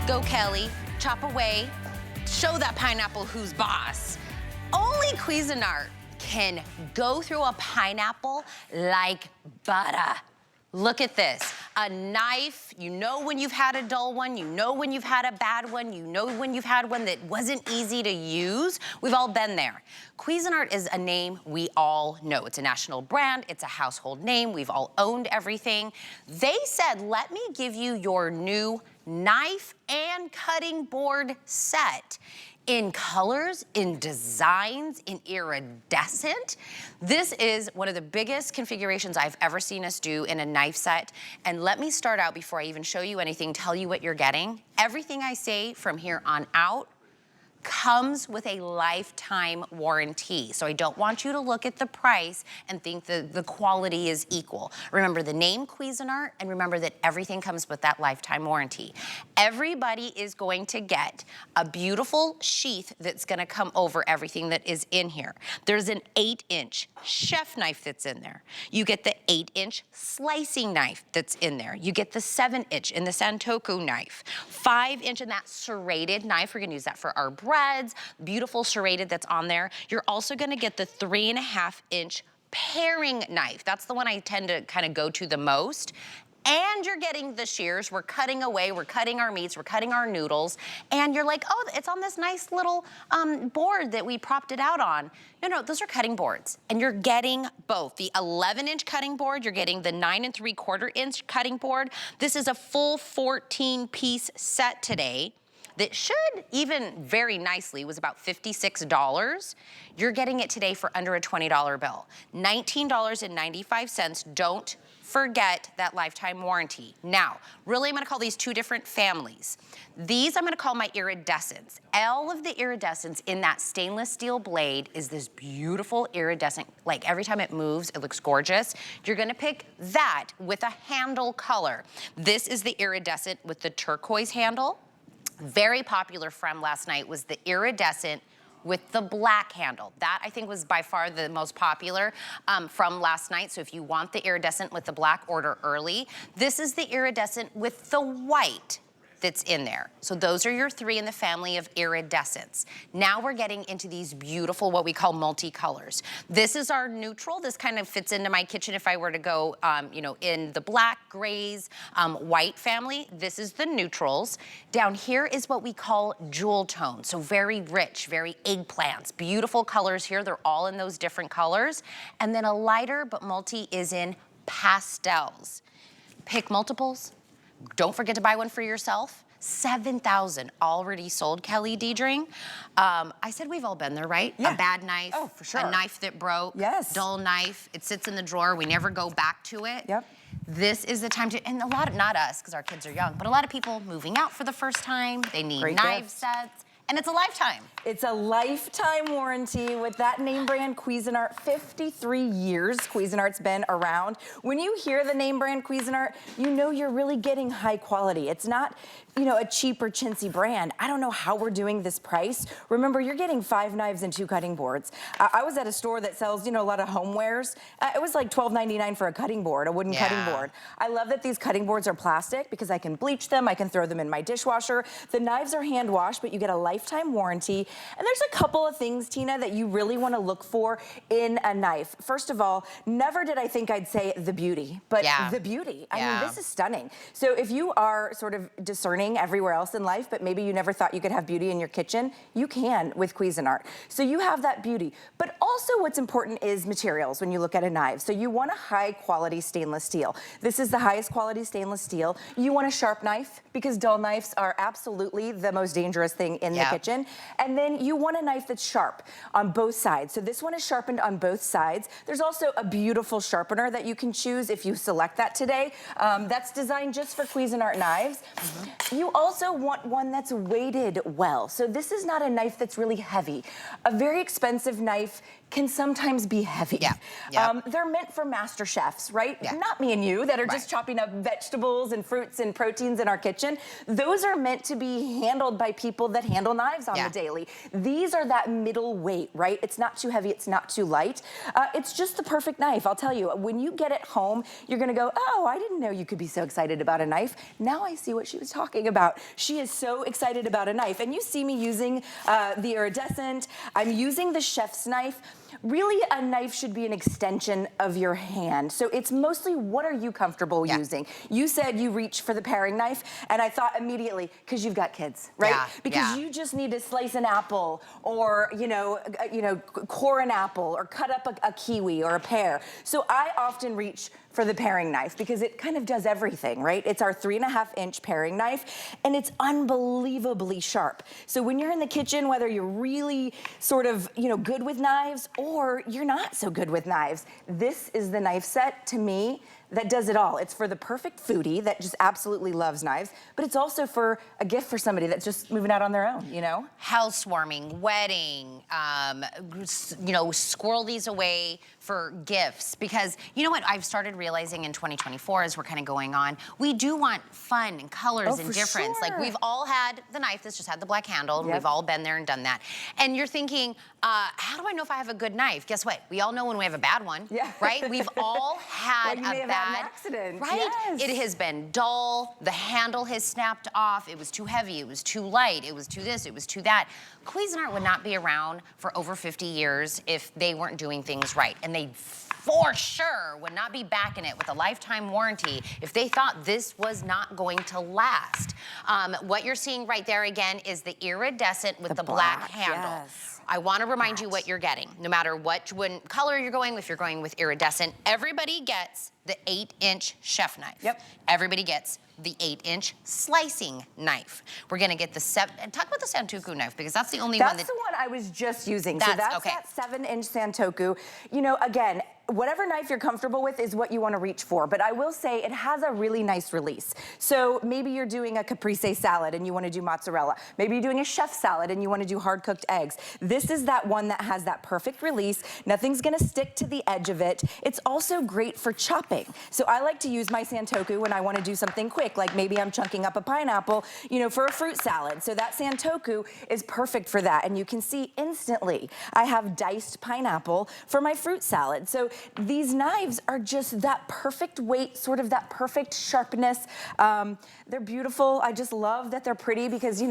Go, Kelly. Chop away. Show that pineapple who's boss. Only Cuisinart can go through a pineapple like butter. Look at this, a knife. You know when you've had a dull one, you know when you've had a bad one, you know when you've had one that wasn't easy to use. We've all been there. Cuisinart is a name we all know. It's a national brand, it's a household name, we've all owned everything. They said, let me give you your new knife and cutting board set. In colors, in designs, in iridescent. This is one of the biggest configurations I've ever seen us do in a knife set. And let me start out before I even show you anything, tell you what you're getting. Everything I say from here on out comes with a lifetime warranty. So I don't want you to look at the price and think the quality is equal. Remember the name Cuisinart, and remember that everything comes with that lifetime warranty. Everybody is going to get a beautiful sheath that's gonna come over everything that is in here. There's an 8-inch chef knife that's in there. You get the 8-inch slicing knife that's in there. You get the 7-inch in the Santoku knife. 5-inch in that serrated knife. We're gonna use that for our breads, beautiful serrated that's on there. You're also gonna get the 3.5-inch paring knife. That's the one I tend to kind of go to the most. And you're getting the shears. We're cutting away, we're cutting our meats, we're cutting our noodles. And you're like, oh, it's on this nice little board that we propped it out on. No, those are cutting boards. And you're getting both. The 11-inch cutting board, you're getting the 9 3/4-inch cutting board. This is a full 14-piece set today that should even very nicely was about $56. You're getting it today for under a $20 bill. $19.95. Don't forget that lifetime warranty. Now, really I'm gonna call these two different families. These I'm gonna call my iridescents. All of the iridescents in that stainless steel blade is this beautiful iridescent, like every time it moves, it looks gorgeous. You're gonna pick that with a handle color. This is the iridescent with the turquoise handle. Very popular from last night was the iridescent with the black handle. That I think was by far the most popular from last night. So if you want the iridescent with the black, order early. This is the iridescent with the white that's in there. So those are your three in the family of iridescents. Now we're getting into these beautiful, what we call multicolors. This is our neutral. This kind of fits into my kitchen if I were to go, you know, in the black, grays, white family. This is the neutrals. Down here is what we call jewel tone. So very rich, very eggplants, beautiful colors here. They're all in those different colors. And then a lighter, but multi is in pastels. Pick multiples. Don't forget to buy one for yourself. 7,000 already sold, Kelly Deidring. I said we've all been there, right? Yeah. A bad knife, oh, for sure. A knife that broke, yes. Dull knife, it sits in the drawer, we never go back to it. Yep. This is the time to, and a lot of, not us, because our kids are young, but a lot of people moving out for the first time, they need Great knife gifts. sets, and it's a lifetime. It's a lifetime warranty with that name brand Cuisinart. 53 years Cuisinart's been around. When you hear the name brand Cuisinart, you know you're really getting high quality. It's not, you know, a cheap or chintzy brand. I don't know how we're doing this price. Remember, you're getting 5 knives and 2 cutting boards. I was at a store that sells, you know, a lot of homewares. It was like $12.99 for a cutting board, a wooden cutting board. I love that these cutting boards are plastic because I can bleach them, I can throw them in my dishwasher. The knives are hand washed, but you get a lifetime warranty. And there's a couple of things, Tina, that you really want to look for in a knife. First of all, never did I think I'd say the beauty, but the beauty. I mean, this is stunning. So if you are sort of discerning everywhere else in life, but maybe you never thought you could have beauty in your kitchen, you can with Cuisinart. So you have that beauty. But also what's important is materials when you look at a knife. So you want a high quality stainless steel. This is the highest quality stainless steel. You want a sharp knife because dull knives are absolutely the most dangerous thing in the kitchen. And then you want a knife that's sharp on both sides. So this one is sharpened on both sides. There's also a beautiful sharpener that you can choose if you select that today. That's designed just for Cuisinart knives. You also want one that's weighted well. So this is not a knife that's really heavy. A very expensive knife can sometimes be heavy. They're meant for master chefs, right? Not me and you that are just chopping up vegetables and fruits and proteins in our kitchen. Those are meant to be handled by people that handle knives on Yeah. the daily. These are that middle weight, right? It's not too heavy, it's not too light. It's just the perfect knife, I'll tell you. When you get it home, you're gonna go, oh, I didn't know you could be so excited about a knife. Now I see what she was talking about. She is so excited about a knife. And you see me using the iridescent. I'm using the chef's knife. Really, a knife should be an extension of your hand. So it's mostly, what are you comfortable using? You said you reach for the paring knife, and I thought immediately, because you've got kids, right? Yeah, Because yeah. you just need to slice an apple, or core an apple, or cut up a kiwi or a pear. So I often reach for the paring knife because it kind of does everything, right? It's our 3.5-inch paring knife, and it's unbelievably sharp. So when you're in the kitchen, whether you're really sort of, good with knives or you're not so good with knives, this is the knife set, to me, that does it all. It's for the perfect foodie that just absolutely loves knives, but it's also for a gift for somebody that's just moving out on their own, Housewarming, wedding, squirrel these away for gifts. Because you know what I've started realizing in 2024 as we're kind of going on, we do want fun and colors and difference. Sure. Like, we've all had the knife that's just had the black handle. Yep. We've all been there and done that. And you're thinking, how do I know if I have a good knife? Guess what? We all know when we have a bad one, right? We've all had an accident, right? yes. It has been dull. The handle has snapped off. It was too heavy. It was too light. It was too this. It was too that. Cuisinart would not be around for over 50 years if they weren't doing things right. And they for sure would not be backing it with a lifetime warranty if they thought this was not going to last. What you're seeing right there again is the iridescent with the black handle. Yes. I want to remind you what you're getting. No matter what color you're going, if you're going with iridescent, everybody gets the 8-inch chef knife. Yep. Everybody gets the 8-inch slicing knife. We're gonna get the talk about the Santoku knife, because that's the only one That's the one I was just using. That's So that's okay. that 7-inch Santoku. Again, whatever knife you're comfortable with is what you want to reach for. But I will say it has a really nice release. So maybe you're doing a caprese salad and you want to do mozzarella. Maybe you're doing a chef salad and you want to do hard-cooked eggs. This is that one that has that perfect release. Nothing's going to stick to the edge of it. It's also great for chopping. So I like to use my Santoku when I want to do something quick, like maybe I'm chunking up a pineapple, for a fruit salad. So that Santoku is perfect for that. And you can see instantly I have diced pineapple for my fruit salad. So these knives are just that perfect weight, sort of that perfect sharpness. They're beautiful. I just love that they're pretty because,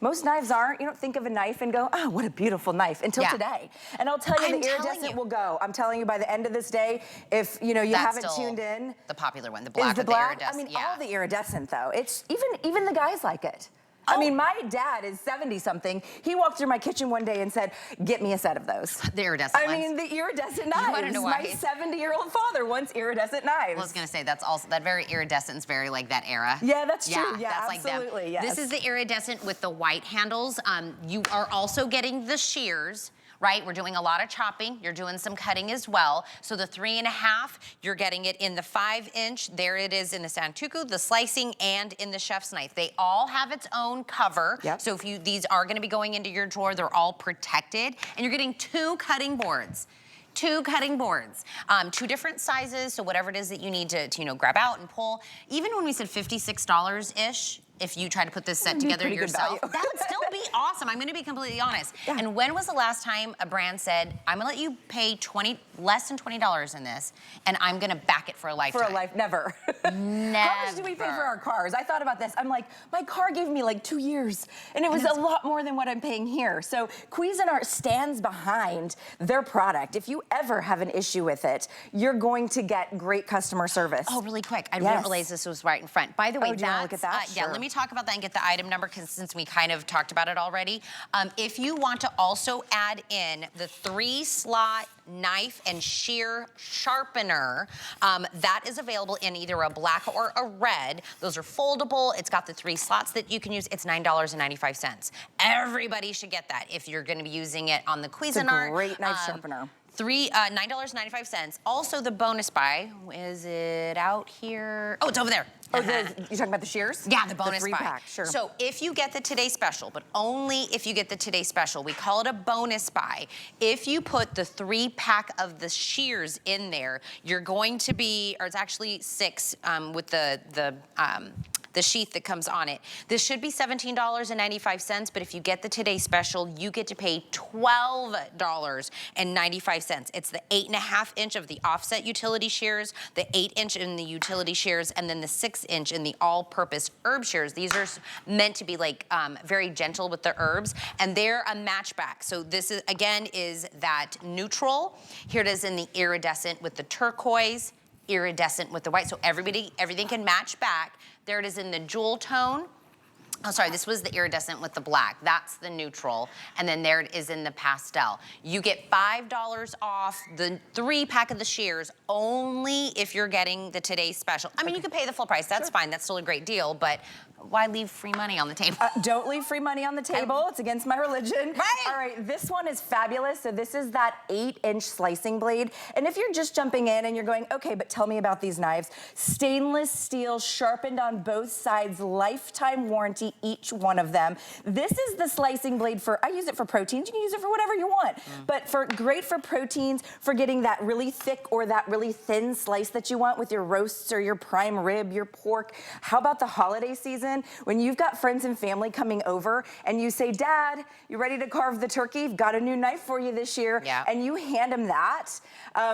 most knives aren't. You don't think of a knife and go, oh, what a beautiful knife, until today. And I'll tell you, the iridescent will go. I'm telling you, by the end of this day, if, you haven't tuned in. The popular one, the black with the iridescent. I mean, all the iridescent, though. It's even the guys like it. I mean, my dad is 70-something. He walked through my kitchen one day and said, get me a set of those. The iridescent I mean, the iridescent knives. You wanna know why? My 70-year-old father wants iridescent knives. Well, I was gonna say, that's also, that very iridescent's very like that era. Yeah, that's true. Yeah, that's absolutely, like them. yes. This is the iridescent with the white handles. You are also getting the shears. Right, we're doing a lot of chopping. You're doing some cutting as well. So the 3.5, you're getting it in the 5-inch. There it is in the Santoku, the slicing, and in the chef's knife. They all have its own cover. Yep. So if these are gonna be going into your drawer, they're all protected. And you're getting 2 cutting boards. 2 cutting boards, 2 different sizes, so whatever it is that you need to grab out and pull. Even when we said $56-ish, if you try to put this set together yourself, that would still be awesome. I'm gonna be completely honest. Yeah. And when was the last time a brand said, I'm gonna let you pay less than $20 in this, and I'm gonna back it for a lifetime? For a life, never. Never. How much do we pay for our cars? I thought about this. I'm like, my car gave me like 2 years, and it was a lot more than what I'm paying here. So Cuisinart stands behind their product. If you ever have an issue with it, you're going to get great customer service. Oh, really quick. I didn't realize this was right in front. By the way, do you wanna look at that? Yeah, let me talk about that and get the item number, because since we kind of talked about it already. If you want to also add in the 3-slot knife and shear sharpener, that is available in either a black or a red. Those are foldable. It's got the 3 slots that you can use. It's $9.95. Everybody should get that if you're going to be using it on the Cuisinart. It's a great knife sharpener. $9.95. Also the bonus buy, is it out here? Oh, it's over there. Oh, you're talking about the shears? Yeah, the bonus buy. 3-pack, sure. So if you get the Today Special, but only if you get the Today Special, we call it a bonus buy. If you put the 3-pack of the shears in there, you're going to be, or it's actually 6 with the the sheath that comes on it. This should be $17.95, but if you get the Today Special, you get to pay $12.95. It's the 8.5 inch of the offset utility shears, the 8 inch in the utility shears, and then the 6 inch in the all-purpose herb shears. These are meant to be like very gentle with the herbs, and they're a matchback. So this is, again, is that neutral. Here it is in the iridescent with the turquoise, iridescent with the white. So everything can match back. There it is in the jewel tone. Oh, sorry, this was the iridescent with the black. That's the neutral. And then there it is in the pastel. You get $5 off the 3-pack of the shears only if you're getting the Today Special. I mean, you can pay the full price. That's fine. That's still a great deal, but why leave free money on the table? Don't leave free money on the table. It's against my religion. Right. All right, this one is fabulous. So this is that 8-inch slicing blade. And if you're just jumping in and you're going, okay, but tell me about these knives. Stainless steel, sharpened on both sides, lifetime warranty, each one of them. This is the slicing blade for, I use it for proteins. You can use it for whatever you want. But great for proteins, for getting that really thick or that really thin slice that you want with your roasts or your prime rib, your pork. How about the holiday season? When you've got friends and family coming over and you say, Dad, you ready to carve the turkey? I've got a new knife for you this year. Yeah. And you hand them that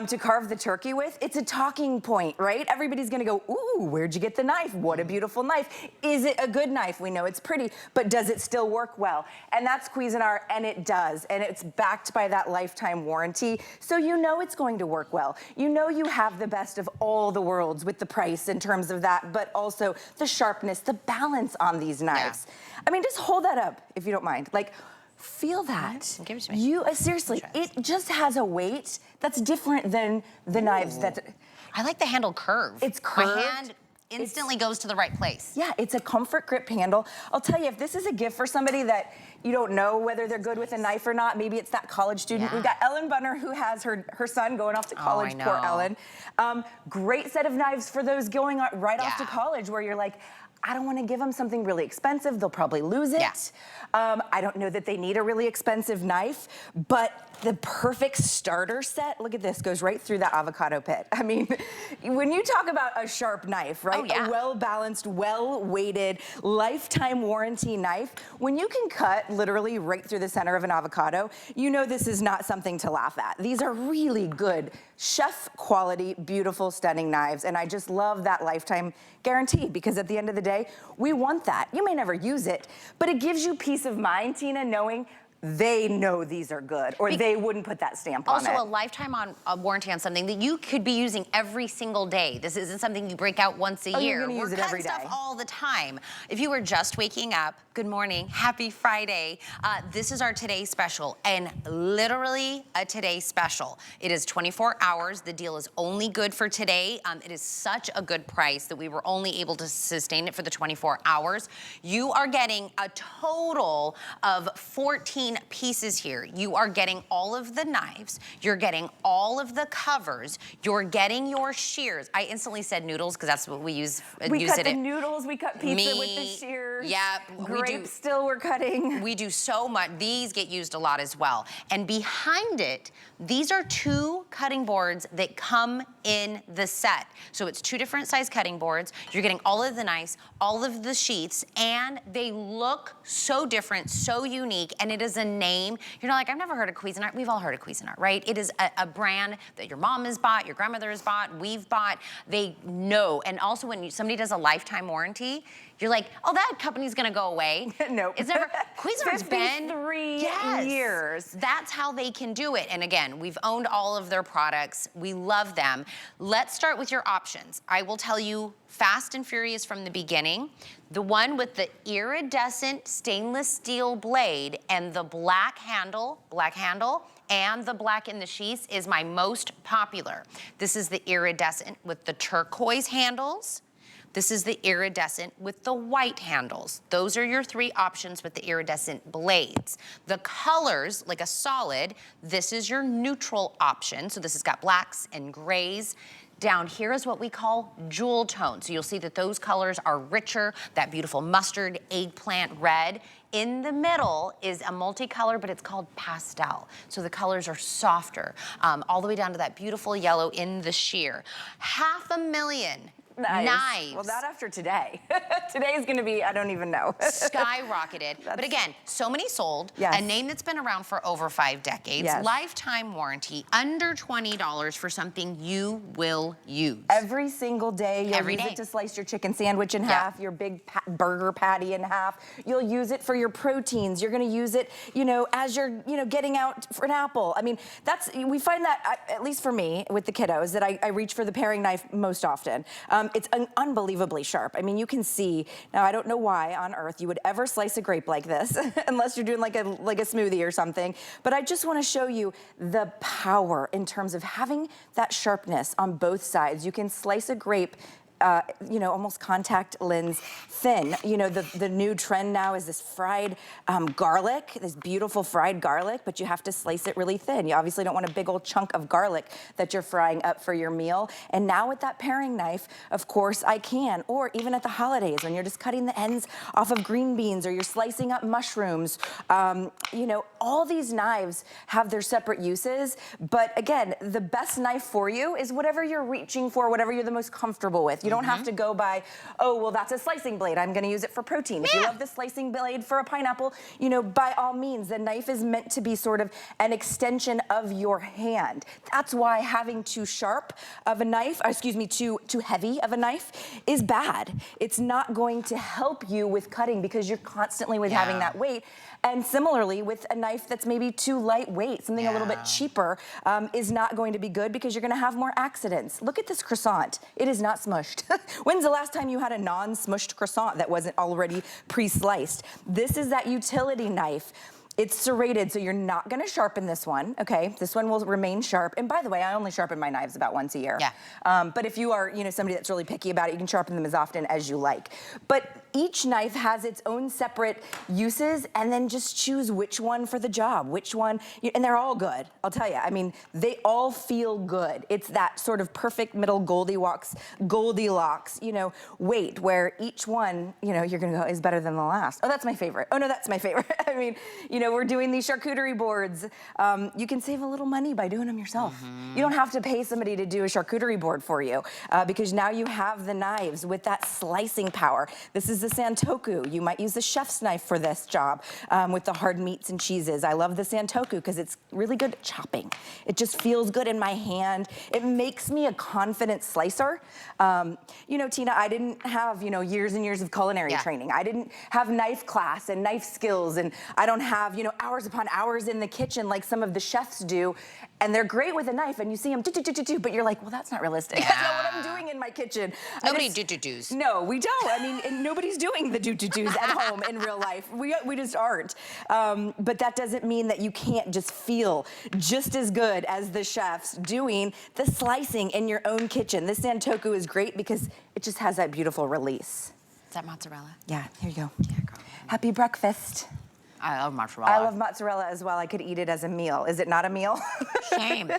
to carve the turkey with. It's a talking point, right? Everybody's gonna go, ooh, where'd you get the knife? What a beautiful knife. Is it a good knife? We know it's pretty, but does it still work well? And that's Cuisinart, and it does. And it's backed by that lifetime warranty. So you know it's going to work well. You know you have the best of all the worlds with the price in terms of that, but also the sharpness, the balance on these knives. Yeah. I mean, just hold that up if you don't mind. Like, feel that. Give it to me. You seriously, it just has a weight that's different than the knives that. I like the handle curve. It's curved. My hand instantly goes to the right place. Yeah, it's a comfort grip handle. I'll tell you, if this is a gift for somebody that you don't know whether they're good with a knife or not, maybe it's that college student. Yeah. We've got Ellen Bunner who has her son going off to college, poor Ellen. Great set of knives for those going right off to college where you're like, I don't want to give them something really expensive. They'll probably lose it. Yeah. I don't know that they need a really expensive knife, but the perfect starter set, look at this, goes right through the avocado pit. I mean, when you talk about a sharp knife, right? Oh, yeah. A well-balanced, well-weighted, lifetime warranty knife, when you can cut literally right through the center of an avocado, you know this is not something to laugh at. These are really good, chef quality, beautiful, stunning knives, and I just love that lifetime guarantee because at the end of the day, we want that. You may never use it, but it gives you peace of mind, Tina, knowing they know these are good, or they wouldn't put that stamp on it. Also, a lifetime warranty on something that you could be using every single day. This isn't something you break out once a year. You're gonna use it every day. We're cutting stuff all the time. If you were just waking up, good morning, happy Friday. This is our Today Special, and literally a Today Special. It is 24 hours. The deal is only good for today. It is such a good price that we were only able to sustain it for the 24 hours. You are getting a total of 14 pieces here. You are getting all of the knives, you're getting all of the covers, you're getting your shears. I instantly said noodles because that's what we use. We cut the noodles, we cut pizza with the shears. Yeah, grapes still we're cutting. We do so much. These get used a lot as well. And behind it, these are 2 cutting boards that come in the set. So it's 2 different size cutting boards. You're getting all of the knives, all of the sheets, and they look so different, so unique, and it is a name. You're not like, I've never heard of Cuisinart. We've all heard of Cuisinart, right? It is a brand that your mom has bought, your grandmother has bought, we've bought. They know. And also when somebody does a lifetime warranty, you're like, oh, that company's gonna go away. No. It's never, Cuisinart's been 53 years. That's how they can do it. And again, we've owned all of their products. We love them. Let's start with your options. I will tell you fast and furious from the beginning. The one with the iridescent stainless steel blade and the black handle, and the black in the sheaths is my most popular. This is the iridescent with the turquoise handles. This is the iridescent with the white handles. Those are your 3 options with the iridescent blades. The colors, like a solid, this is your neutral option. So this has got blacks and grays. Down here is what we call jewel tone. So you'll see that those colors are richer, that beautiful mustard, eggplant red. In the middle is a multicolor, but it's called pastel. So the colors are softer, all the way down to that beautiful yellow in the sheer. 500,000 Nice. Knives. Well, not after today. Today's gonna be, I don't even know. Skyrocketed. But again, so many sold. Yes. A name that's been around for over 5 decades. Yes. Lifetime warranty, under $20 for something you will use. Every single day, you'll Every use day. it to slice your chicken sandwich in half, your big burger patty in half. You'll use it for your proteins. You're gonna use it, you know, as you're, you know, getting out for an apple. I mean, we find that, at least for me, with the kiddos, that I reach for the paring knife most often. It's unbelievably sharp. I mean, you can see, now I don't know why on earth you would ever slice a grape like this, unless you're doing like a smoothie or something. But I just wanna show you the power in terms of having that sharpness on both sides. You can slice a grape you know, almost contact lens thin. You know, the new trend now is this fried garlic, this beautiful fried garlic, but you have to slice it really thin. You obviously don't want a big old chunk of garlic that you're frying up for your meal. And now with that paring knife, of course I can, or even at the holidays when you're just cutting the ends off of green beans or you're slicing up mushrooms. You know, all these knives have their separate uses, but again, the best knife for you is whatever you're reaching for, whatever you're the most comfortable with. You don't have to go by, oh, well, that's a slicing blade. I'm gonna use it for protein. If you love the slicing blade for a pineapple, you know, by all means, the knife is meant to be sort of an extension of your hand. That's why having too sharp of a knife, excuse me, too heavy of a knife is bad. It's not going to help you with cutting because you're constantly having that weight. And similarly, with a knife that's maybe too lightweight, something a little bit cheaper, is not going to be good because you're gonna have more accidents. Look at this croissant. It is not smushed. When's the last time you had a non-smushed croissant that wasn't already pre-sliced? This is that utility knife. It's serrated, so you're not gonna sharpen this one, okay? This one will remain sharp. And by the way, I only sharpen my knives about once a year. But if you are, you know, somebody that's really picky about it, you can sharpen them as often as you like. But each knife has its own separate uses, and then just choose which one for the job, which one, and they're all good, I'll tell you. I mean, they all feel good. It's that sort of perfect middle Goldilocks, you know, weight, where each one, you know, you're gonna go, is better than the last. Oh, that's my favorite. Oh no, that's my favorite. I mean, you know, we're doing these charcuterie boards. You can save a little money by doing them yourself. You don't have to pay somebody to do a charcuterie board for you, because now you have the knives with that slicing power. This is the Santoku. You might use the chef's knife for this job, with the hard meats and cheeses. I love the Santoku because it's really good at chopping. It just feels good in my hand. It makes me a confident slicer. You know, Tina, I didn't have, you know, years and years of culinary training. I didn't have knife class and knife skills, and I don't have, you know, hours upon hours in the kitchen like some of the chefs do. And they're great with a knife, and you see them but you're like, well, that's not realistic. That's not what I'm doing in my kitchen. Nobody do-do-dos. No, we don't. I mean, and nobody's doing the do-do-dos at home in real life. We just aren't. But that doesn't mean that you can't just feel just as good as the chefs doing the slicing in your own kitchen. This Santoku is great because it just has that beautiful release. Is that mozzarella? Yeah, here you go. Yeah, girl. Happy breakfast. I love mozzarella. I love mozzarella as well. I could eat it as a meal. Is it not a meal? Shame.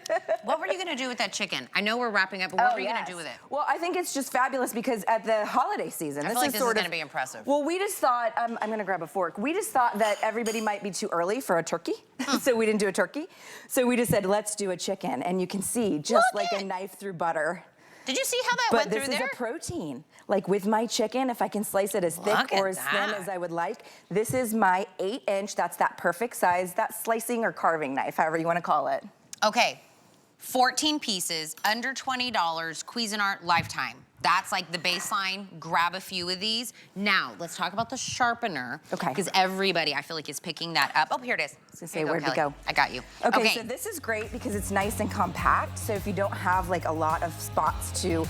What were you gonna do with that chicken? I know we're wrapping up, but what were you gonna do with it? Well, I think it's just fabulous because at the holiday season, I feel like this is gonna be impressive. Well, we just thought, I'm gonna grab a fork. We just thought that everybody might be too early for a turkey, so we didn't do a turkey. So we just said, let's do a chicken, and you can see just like a knife through butter. Did you see how that went through there? But this is a protein. Like with my chicken, if I can slice it as thick or as thin as I would like, this is my 8-inch, that's that perfect size, that slicing or carving knife, however you wanna call it. Okay, 14 pieces, under $20, Cuisinart lifetime. That's like the baseline. Grab a few of these. Now, let's talk about the sharpener. Okay. Because everybody, I feel like, is picking that up. Oh, here it is. I was gonna say, where'd it go? I got you. Okay, so this is great because it's nice and compact. So if you don't have like a lot of spots to